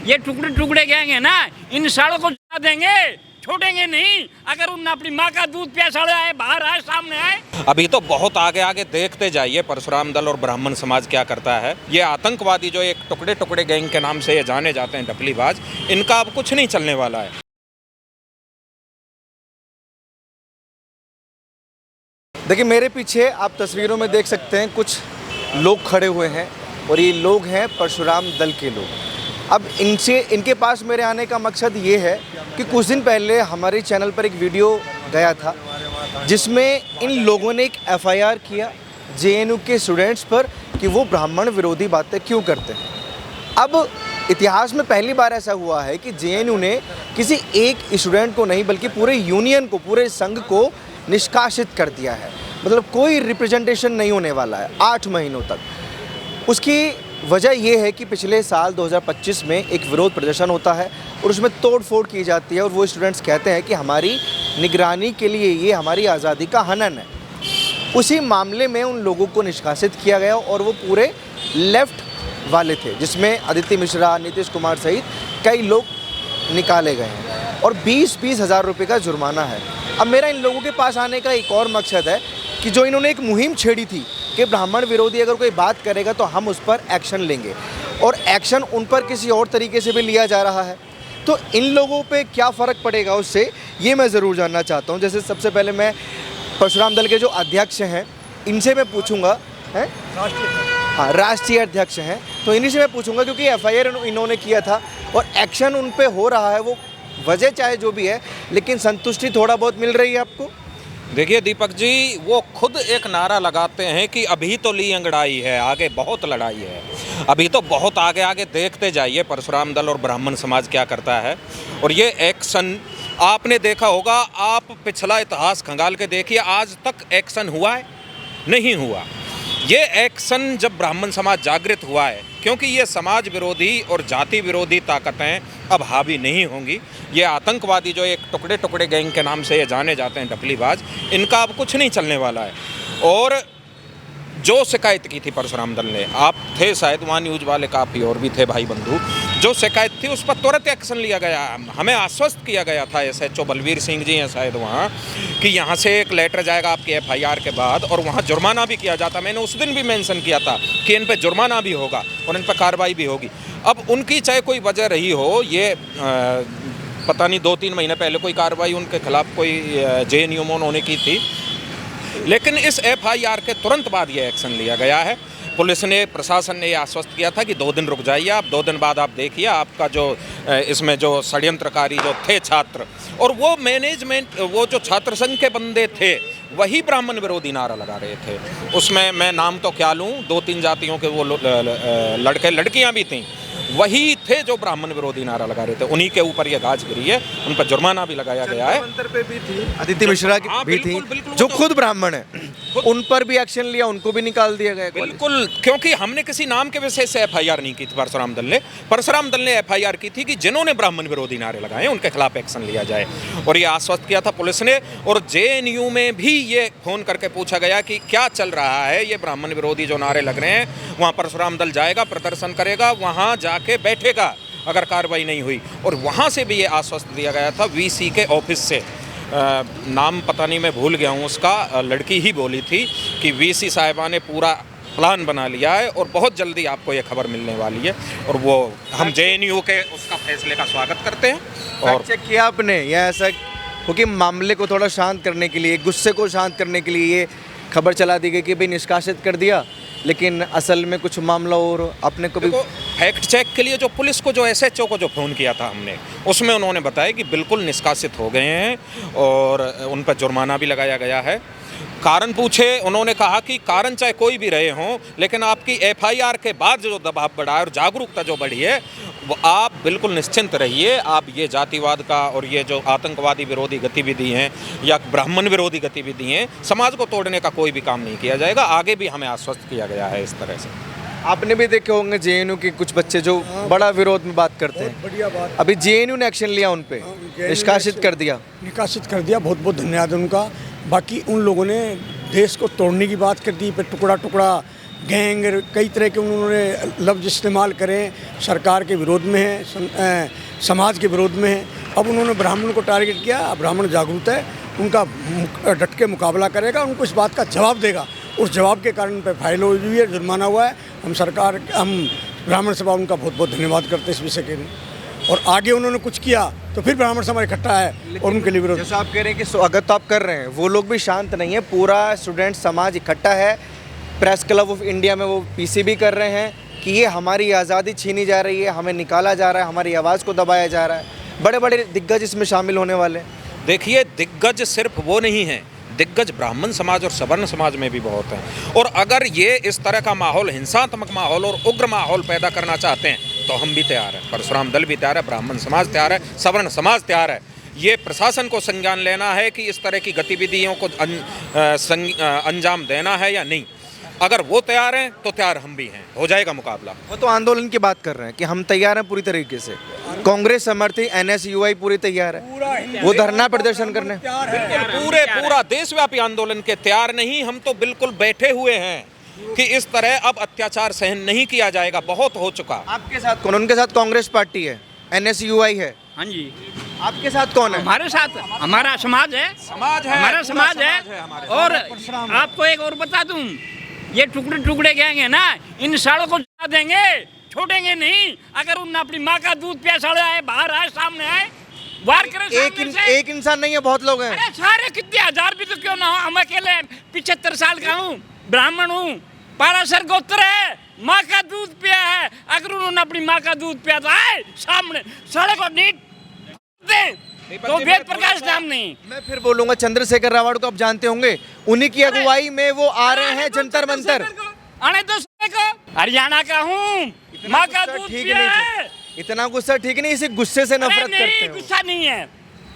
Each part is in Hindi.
ये टुकड़े टुकड़े गैंग है ना, इन सालों को जला देंगे, छोड़ेंगे नहीं। अगर उन अपनी माँ का दूध प्यासा आए, बाहर आए, सामने आए। अभी तो बहुत आगे आगे देखते जाइए परशुराम दल और ब्राह्मण समाज क्या करता है। ये आतंकवादी जो एक टुकड़े टुकड़े गैंग के नाम से ये जाने जाते हैं, ढपलीबाज, इनका अब कुछ नहीं चलने वाला है। देखिए मेरे पीछे आप तस्वीरों में देख सकते हैं कुछ लोग खड़े हुए हैं और ये लोग हैं परशुराम दल के लोग। अब इनके पास मेरे आने का मकसद ये है कि कुछ दिन पहले हमारे चैनल पर एक वीडियो गया था जिसमें इन लोगों ने एक एफआईआर किया जेएनयू के स्टूडेंट्स पर कि वो ब्राह्मण विरोधी बातें क्यों करते हैं। अब इतिहास में पहली बार ऐसा हुआ है कि जेएनयू ने किसी एक स्टूडेंट को नहीं बल्कि पूरे यूनियन को, पूरे संघ को निष्कासित कर दिया है। मतलब कोई रिप्रेजेंटेशन नहीं होने वाला है 8 महीनों तक। उसकी वजह यह है कि पिछले साल 2025 में एक विरोध प्रदर्शन होता है और उसमें तोड़ फोड़ की जाती है और वो स्टूडेंट्स कहते हैं कि हमारी निगरानी के लिए ये हमारी आज़ादी का हनन है। उसी मामले में उन लोगों को निष्कासित किया गया और वो पूरे लेफ्ट वाले थे, जिसमें आदित्य मिश्रा, नीतीश कुमार सहित कई लोग निकाले गए हैं और 20-20 हज़ार रुपये का जुर्माना है। अब मेरा इन लोगों के पास आने का एक और मकसद है कि जो इन्होंने एक मुहिम छेड़ी थी कि ब्राह्मण विरोधी अगर कोई बात करेगा तो हम उस पर एक्शन लेंगे, और एक्शन उन पर किसी और तरीके से भी लिया जा रहा है। तो इन लोगों पे क्या फ़र्क पड़ेगा उससे, ये मैं ज़रूर जानना चाहता हूँ। जैसे सबसे पहले मैं परशुराम दल के जो अध्यक्ष हैं इनसे मैं पूछूंगा, हैं राष्ट्रीय अध्यक्ष हैं, तो इन्हीं से मैं पूछूंगा क्योंकि एफआईआर इन्होंने किया था और एक्शन उन पे हो रहा है, वो वजह चाहे जो भी है, लेकिन संतुष्टि थोड़ा बहुत मिल रही है आपको? देखिए दीपक जी, वो खुद एक नारा लगाते हैं कि अभी तो ली अंगड़ाई है, आगे बहुत लड़ाई है। अभी तो बहुत आगे आगे देखते जाइए परशुराम दल और ब्राह्मण समाज क्या करता है। और ये एक्शन आपने देखा होगा, आप पिछला इतिहास खंगाल के देखिए, आज तक एक्शन हुआ है? नहीं हुआ। ये एक्शन जब ब्राह्मण समाज जागृत हुआ है, क्योंकि ये समाज विरोधी और जाति विरोधी ताकतें अब हावी नहीं होंगी। ये आतंकवादी जो एक टुकड़े टुकड़े गैंग के नाम से ये जाने जाते हैं, ढपलीबाज, इनका अब कुछ नहीं चलने वाला है। और जो शिकायत की थी परशुराम दल ने, आप थे शायद वहाँ, न्यूज़ वाले काफ़ी और भी थे भाई बंधु, जो शिकायत थी उस पर तुरंत एक्शन लिया गया। हमें आश्वस्त किया गया था, एसएचओ बलवीर सिंह जी हैं शायद वहाँ, कि यहाँ से एक लेटर जाएगा आपके एफआईआर के बाद और वहाँ जुर्माना भी किया जाता। मैंने उस दिन भी मेंशन किया था कि इन पर जुर्माना भी होगा और इन पर कार्रवाई भी होगी। अब उनकी चाहे कोई वजह रही हो, ये पता नहीं 2-3 महीने पहले कोई कार्रवाई उनके खिलाफ कोई जेएनयू में उन्होंने की थी, लेकिन इस एफआईआर के तुरंत बाद ये एक्शन लिया गया है। पुलिस ने, प्रशासन ने ये आश्वस्त किया था कि 2 दिन रुक जाइए आप, 2 दिन बाद आप देखिए आपका जो इसमें जो षड्यंत्रकारी जो थे छात्र और वो मैनेजमेंट, वो जो छात्र संघ के बंदे थे, वही ब्राह्मण विरोधी नारा लगा रहे थे। उसमें मैं नाम तो क्या लूँ, 2-3 जातियों के वो लड़के लड़कियाँ भी थीं, वही थे जो ब्राह्मण विरोधी नारा लगा रहे थे। उन्हीं के ऊपर ये गाज गिरी है, उन पर जुर्माना भी लगाया गया है। पे भी थी आदित्य मिश्रा की भी थी, जो खुद ब्राह्मण है, उन पर भी एक्शन लिया, उनको भी निकाल दिया गया। बिल्कुल, क्योंकि हमने किसी नाम के विषय से एफआईआर नहीं की थी। परशुराम दल ने एफआईआर की थी कि जिन्होंने ब्राह्मण विरोधी नारे लगाए उनके खिलाफ एक्शन लिया जाए, और ये आश्वस्त किया था पुलिस ने। और जेएनयू में भी ये फोन करके पूछा गया कि क्या चल रहा है, ये ब्राह्मण विरोधी जो नारे लग रहे हैं, वहाँ परशुराम दल जाएगा, प्रदर्शन करेगा, वहाँ जाके बैठेगा अगर कार्रवाई नहीं हुई। और वहाँ से भी ये आश्वस्त दिया गया था वीसी के ऑफिस से, नाम पता नहीं, मैं भूल गया हूँ उसका, लड़की ही बोली थी कि वीसी साहिबा ने पूरा प्लान बना लिया है और बहुत जल्दी आपको ये खबर मिलने वाली है। और वो हम जेएनयू के उसका फैसले का स्वागत करते हैं। और चेक किया आपने या ऐसा, क्योंकि मामले को थोड़ा शांत करने के लिए, गुस्से को शांत करने के लिए ये खबर चला दी गई कि भाई निष्कासित कर दिया, लेकिन असल में कुछ मामला और अपने को भी फैक्ट चेक के लिए जो पुलिस को, जो एसएचओ को जो फ़ोन किया था हमने, उसमें उन्होंने बताया कि बिल्कुल निष्कासित हो गए हैं और उन पर जुर्माना भी लगाया गया है। कारण पूछे, उन्होंने कहा कि कारण चाहे कोई भी रहे हों, लेकिन आपकी एफआईआर के बाद जो दबाव बढ़ा है और जागरूकता जो बढ़ी है, वो आप बिल्कुल निश्चिंत रहिए। आप ये जातिवाद का और ये जो आतंकवादी विरोधी गतिविधि हैं या ब्राह्मण विरोधी गतिविधि हैं, समाज को तोड़ने का कोई भी काम नहीं किया जाएगा। आगे भी हमें आश्वस्त किया गया है इस तरह से। आपने भी देखे होंगे जेएनयू के कुछ बच्चे जो बड़ा विरोध में बात करते हैं, बढ़िया बात। अभी जेएनयू ने एक्शन लिया, उन पे निष्कासित कर दिया। बहुत बहुत धन्यवाद उनका। बाकी उन लोगों ने देश को तोड़ने की बात कर दी, पर टुकड़ा टुकड़ा गैंग, कई तरह के उन्होंने लफ्ज़ इस्तेमाल करें, सरकार के विरोध में है, समाज के विरोध में है। अब उन्होंने ब्राह्मण को टारगेट किया। ब्राह्मण जागरूक है, उनका डट के मुकाबला करेगा, उनको इस बात का जवाब देगा। उस जवाब के कारण उन पर फाइल हुई है, जुर्माना हुआ है। हम ब्राह्मण सभा उनका बहुत बहुत धन्यवाद करते हैं इस विषय के लिए। और आगे उन्होंने कुछ किया तो फिर ब्राह्मण समाज इकट्ठा है और उनके लिए विरोध। जैसा आप कह रहे हैं कि स्वागत तो आप कर रहे हैं, वो लोग भी शांत नहीं है, पूरा स्टूडेंट समाज इकट्ठा है। प्रेस क्लब ऑफ इंडिया में वो पीसीबी कर रहे हैं कि ये हमारी आज़ादी छीनी जा रही है, हमें निकाला जा रहा है, हमारी आवाज़ को दबाया जा रहा है। बड़े बड़े दिग्गज इसमें शामिल होने वाले हैं। देखिए, दिग्गज सिर्फ वो नहीं है, दिग्गज ब्राह्मण समाज और सवर्ण समाज में भी बहुत हैं। और अगर ये इस तरह का माहौल, हिंसात्मक माहौल और उग्र माहौल पैदा करना चाहते हैं तो हम भी तैयार हैं, परशुराम दल भी तैयार है, ब्राह्मण समाज तैयार है, सवर्ण समाज तैयार है। ये प्रशासन को संज्ञान लेना है कि इस तरह की गतिविधियों को अंजाम देना है या नहीं। अगर वो तैयार हैं तो तैयार हम भी हैं, हो जाएगा मुकाबला। वो तो आंदोलन की बात कर रहे हैं कि हम तैयार हैं पूरी तरीके से। कांग्रेस समर्थी NSUI पूरी तैयार है, वो धरना प्रदर्शन करने। पूरा देशव्यापी आंदोलन के तैयार नहीं, हम तो बिल्कुल बैठे हुए हैं कि इस तरह अब अत्याचार सहन नहीं किया जाएगा, बहुत हो चुका। आपके साथ कौन? उनके साथ कांग्रेस पार्टी है, NSUI है। हाँ जी, आपके साथ कौन है? हमारे साथ हमारा समाज है, हमारा समाज है। और आपको एक और बता दूं, ये टुकड़े टुकड़े गैंग है ना, इन सालों को जला देंगे, छोड़ेंगे नहीं। अगर उन्हें अपनी माँ का दूध पिया साले आए, बाहर आए, सामने आए, वार करे एक इंसान नहीं है, बहुत लोग हैं। अरे सारे कितने हजार भी तो क्यों ना हो, हम अकेले 75 साल का हूँ, ब्राह्मण हूँ, पाराशर गोत्र है, माँ का दूध पिया है। अगर उन्होंने अपनी माँ का दूध पिया तो आए सामने, साले को नीट दे तो वेद प्रकाश नाम नहीं। मैं फिर बोलूंगा, चंद्रशेखर रावण को आप जानते होंगे, उन्हीं की अगुवाई में वो आ रहे हैं जंतर मंतर। आने दो को, हरियाणा का हूँ, माँ का दूध ठीक पिया है। नहीं, इतना गुस्सा ठीक नहीं, इसी गुस्से से नफरत करते हैं। गुस्सा नहीं है,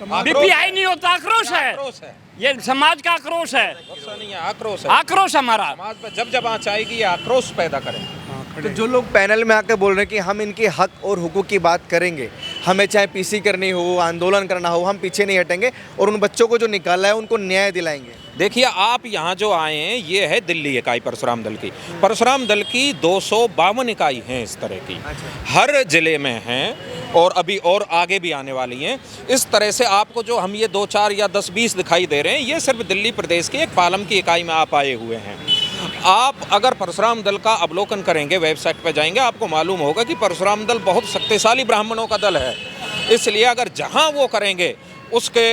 बीपीआई नहीं होता, आक्रोश है। ये समाज का आक्रोश है, आक्रोश है, आक्रोश हमारा। समाज पर जब आँच आएगी ये आक्रोश पैदा करें। तो जो लोग पैनल में आकर बोल रहे हैं कि हम इनके हक और हुकूक की बात करेंगे, हमें चाहे पीसी करनी हो, आंदोलन करना हो, हम पीछे नहीं हटेंगे और उन बच्चों को जो निकाला है उनको न्याय दिलाएंगे। देखिए, आप यहाँ जो आए हैं, ये है दिल्ली इकाई परशुराम दल की। परशुराम दल की 252 इकाई हैं इस तरह की, हर जिले में हैं और अभी और आगे भी आने वाली हैं। इस तरह से आपको जो हम ये 2, 4 या 10, 20 दिखाई दे रहे हैं, ये सिर्फ दिल्ली प्रदेश की एक पालम की इकाई में आप आए हुए हैं। आप अगर परशुराम दल का अवलोकन करेंगे, वेबसाइट पर जाएंगे, आपको मालूम होगा कि परशुराम दल बहुत शक्तिशाली ब्राह्मणों का दल है। इसलिए अगर जहाँ वो करेंगे उसके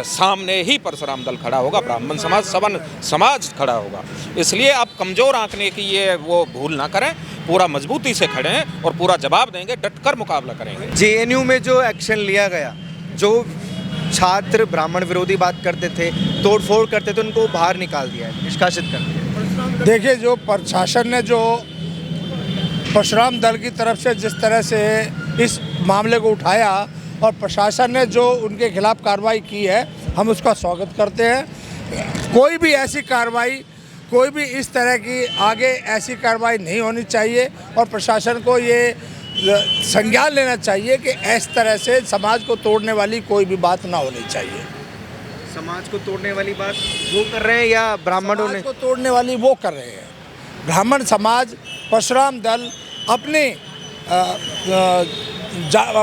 सामने ही परशुराम दल खड़ा होगा, ब्राह्मण समाज, सवर्ण समाज खड़ा होगा। इसलिए आप कमज़ोर आंकने की ये वो भूल ना करें, पूरा मजबूती से खड़े हैं और पूरा जवाब देंगे, डटकर मुकाबला करेंगे। JNU में जो एक्शन लिया गया, जो छात्र ब्राह्मण विरोधी बात करते थे, तोड़फोड़ करते थे, उनको बाहर निकाल दिया है, निष्कासित कर दिया। देखिए, जो प्रशासन ने जो परशुराम दल की तरफ से जिस तरह से इस मामले को उठाया और प्रशासन ने जो उनके खिलाफ कार्रवाई की है, हम उसका स्वागत करते हैं। कोई भी ऐसी कार्रवाई, कोई भी इस तरह की आगे ऐसी कार्रवाई नहीं होनी चाहिए और प्रशासन को ये संज्ञान लेना चाहिए कि इस तरह से समाज को तोड़ने वाली कोई भी बात ना होनी चाहिए। समाज को तोड़ने वाली बात वो कर रहे हैं या ब्राह्मणों ने? समाज को तोड़ने वाली वो कर रहे हैं। ब्राह्मण समाज, परशुराम दल अपने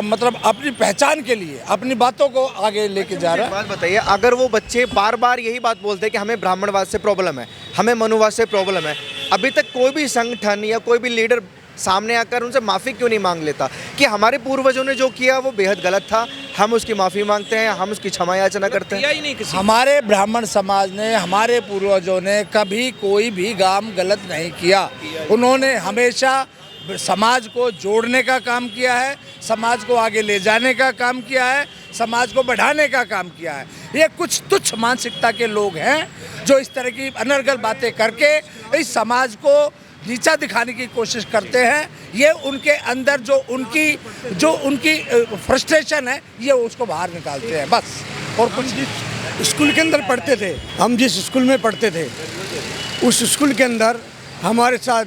मतलब अपनी पहचान के लिए अपनी बातों को आगे लेके जा रहा है। बात बताइए, अगर वो बच्चे बार बार यही बात बोलते हैं कि हमें ब्राह्मणवाद से प्रॉब्लम है, हमें मनुवाद से प्रॉब्लम है, अभी तक कोई भी संगठन या कोई भी लीडर सामने आकर उनसे माफ़ी क्यों नहीं मांग लेता कि हमारे पूर्वजों ने जो किया वो बेहद गलत था, हम उसकी माफ़ी मांगते हैं, हम उसकी क्षमा याचना करते हैं? हमारे ब्राह्मण समाज ने, हमारे पूर्वजों ने कभी कोई भी काम गलत नहीं किया। उन्होंने हमेशा समाज को जोड़ने का काम किया है, समाज को आगे ले जाने का काम किया है, समाज को बढ़ाने का काम किया है। ये कुछ तुच्छ मानसिकता के लोग हैं जो इस तरह की अनर्गल बातें करके इस समाज को नीचा दिखाने की कोशिश करते हैं। ये उनके अंदर जो उनकी फ्रस्ट्रेशन है, ये उसको बाहर निकालते हैं बस। और कुछ जिस स्कूल के अंदर पढ़ते थे, हम जिस स्कूल में पढ़ते थे, उस स्कूल के अंदर हमारे साथ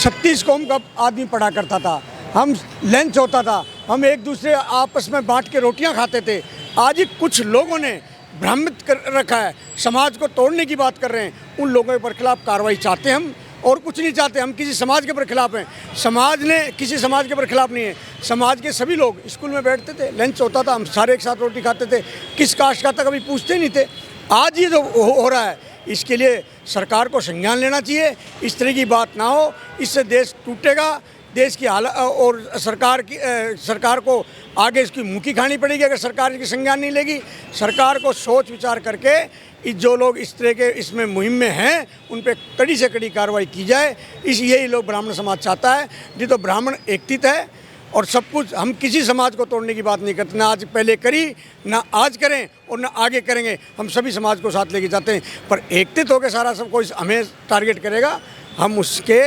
36 कौम का आदमी पढ़ा करता था। हम लंच होता था, हम एक दूसरे आपस में बांट के रोटियां खाते थे। आज ही कुछ लोगों ने भ्रमित कर रखा है, समाज को तोड़ने की बात कर रहे हैं। उन लोगों के खिलाफ कार्रवाई चाहते हैं हम और कुछ नहीं चाहते। हम किसी समाज के ऊपर खिलाफ हैं, समाज ने किसी समाज के ऊपर खिलाफ नहीं है। समाज के सभी लोग स्कूल में बैठते थे, लंच होता था, हम सारे एक साथ रोटी खाते थे, किस कास्ट का था कभी पूछते नहीं थे। आज ये जो हो रहा है, इसके लिए सरकार को संज्ञान लेना चाहिए। इस तरह की बात ना हो, इससे देश टूटेगा, देश की हालत और सरकार को आगे इसकी मुँह खानी पड़ेगी अगर सरकार इसकी संज्ञान नहीं लेगी। सरकार को सोच विचार करके जो लोग इस तरह के इसमें मुहिम में हैं उन पे कड़ी से कड़ी कार्रवाई की जाए। यही लोग ब्राह्मण समाज चाहता है। जी तो ब्राह्मण एकत्रित है और सब कुछ, हम किसी समाज को तोड़ने की बात नहीं करते, ना आज पहले करी, ना आज करें और ना आगे करेंगे। हम सभी समाज को साथ लेके जाते हैं, पर एकत्रित होकर सारा सब कोई हमें टारगेट करेगा, हम उसके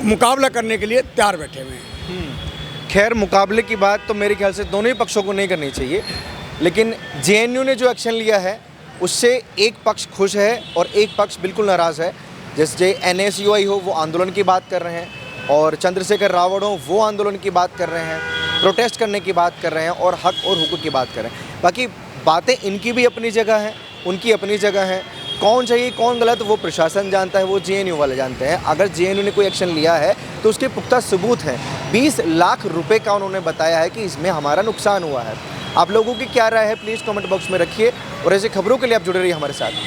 मुकाबला करने के लिए तैयार बैठे हुए हैं। खैर, मुकाबले की बात तो मेरे ख्याल से दोनों ही पक्षों को नहीं करनी चाहिए, लेकिन जेएनयू ने जो एक्शन लिया है उससे एक पक्ष खुश है और एक पक्ष बिल्कुल नाराज़ है। जैसे एनएसयूआई हो वो आंदोलन की बात कर रहे हैं और चंद्रशेखर रावण हो वो आंदोलन की बात कर रहे हैं, प्रोटेस्ट करने की बात कर रहे हैं और हक और हुकूक की बात कर रहे हैं। बाकी बातें इनकी भी अपनी जगह हैं, उनकी अपनी जगह है। कौन सही कौन गलत वो प्रशासन जानता है, वो जेएनयू वाले जानते हैं। अगर जेएनयू ने कोई एक्शन लिया है तो उसके पुख्ता सबूत हैं। 20 लाख रुपए का उन्होंने बताया है कि इसमें हमारा नुकसान हुआ है। आप लोगों की क्या राय है प्लीज़ कमेंट बॉक्स में रखिए और ऐसे खबरों के लिए आप जुड़े रहिए हमारे साथ।